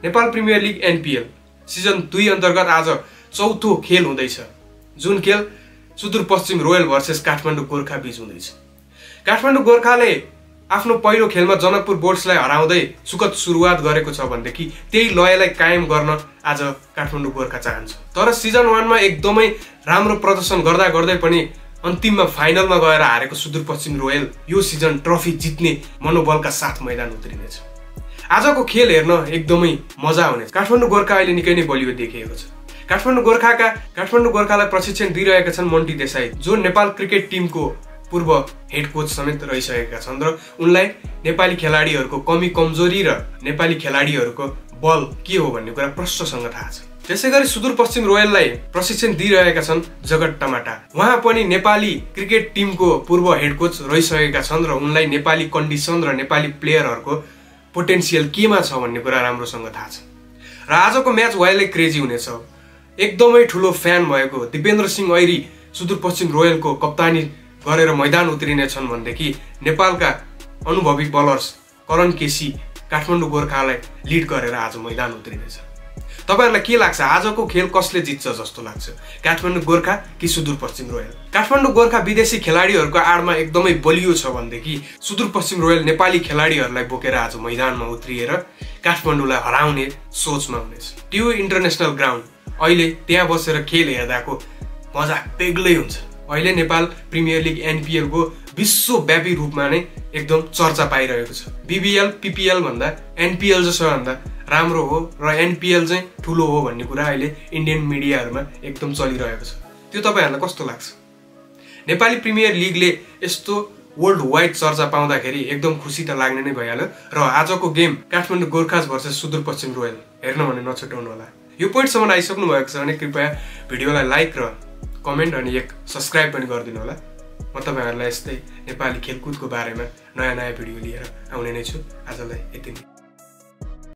Nepal premier league NPL season 2 अन्तर्गत आज चौथो खेल हुँदैछ, जुन खेल सुदूरपश्चिम रोयल भर्सेस काठमाडौँ गोर्खा बीच हुँदैछ। काठमाडौँ गोर्खाले आफ्नो पहिलो खेलमा जनकपुर बोर्ड्सलाई हराउँदै सुखद सुरुवात गरेको छ भनेदेखि त्यही लयलाई कायम गर्न आज काठमाडौँ गोर्खा चाहन्छ। तर सिजन 1 मा एकदमै राम्रो प्रदर्शन गर्दा गर्दै पनि अन्तिममा फाइनलमा गएर हारेको सुदूरपश्चिम रोयल यो सिजन ट्रफी जित्ने मनोबलका साथ मैदान उत्रिनेछ। आजको खेल हेर्न एकदमै मजा हुनेछ। काठमाडौँ गोर्खा अहिले निकै नै बलियो देखिएको छ। काठमाडौँ गोर्खालाई प्रशिक्षण दिइरहेका छन् मन्टी देसाई, जो नेपाल क्रिकेट टिमको पूर्व हेड कोच समेत रहिसकेका छन् र उनलाई नेपाली खेलाडीहरूको कमी कमजोरी र नेपाली खेलाडीहरूको बल के हो भन्ने कुरा प्रष्टसँग थाहा छ। त्यसैगरी सुदूरपश्चिम रोयललाई प्रशिक्षण दिइरहेका छन् जगत टमाटा। उहाँ पनि नेपाली क्रिकेट टिमको पूर्व हेड कोच रहिसकेका छन् र उनलाई नेपाली कन्डिसन र नेपाली प्लेयरहरूको पोटेन्सियल केमा छ भन्ने कुरा राम्रोसँग थाहा छ। र आजको म्याच वाइल्डै क्रेजी हुनेछ। एकदमै ठुलो फ्यान भएको दिपेन्द्र सिंह ऐरी सुदूरपश्चिम रोयलको कप्तानी गरेर मैदान उत्रिनेछन् भनेदेखि नेपालका अनुभवी बलर्स करण केसी काठमाडौँ गोर्खालाई लिड गरेर आज मैदान उत्रिनेछ। तपाईहरुलाई के लाग्छ, आजको खेल कसले जित्छ जस्तो लाग्छ, काठमाडौँ गोर्खा कि सुदूरपश्चिम रोयल? काठमाडौँ गोर्खा विदेशी खेलाडीहरूको आडमा एकदमै बलियो छ भनेदेखि सुदूरपश्चिम रोयल नेपाली खेलाडीहरूलाई बोकेर आज मैदानमा उत्रिएर काठमाडौँलाई हराउने सोचमा हुनेछ। टियु इन्टरनेसनल ग्राउन्ड अहिले त्यहाँ बसेर खेल हेर्दाको मजा बेग्लै हुन्छ। अहिले नेपाल प्रिमियर लिग एनपीएल को विश्वव्यापी रूपमा नै एकदम चर्चा पाइरहेको छ। बीबीएल पीपीएल भन्दा एनपीएल चाहिँ सबैभन्दा राम्रो हो र एनपीएल चाहिँ ठुलो हो भन्ने कुरा अहिले इन्डियन मिडियाहरुमा एकदम चलिरहेको छ। त्यो तपाईहरुलाई कस्तो लाग्छ? नेपाली प्रिमियर लिगले यस्तो वर्ल्ड वाइड चर्चा पाउँदाखेरि एकदम खुसी त लाग्ने नै भइहाल्यो। र आजको game Kathmandu Gorkhas versus Sudurpashchim royal हेर्न भने नछुटाउनु होला। यो पोइन्टसम्म आइसक्नु भएको छ भने कृपया भिडियोलाई लाइक र कमेन्ट अनि एक सब्स्क्राइब पनि गरिदिनु होला। म तपाईहरुलाई यस्तै नेपाली खेलकुदको बारेमा नयाँ भिडियो लिएर आउने नै छु। आजलाई यति नै।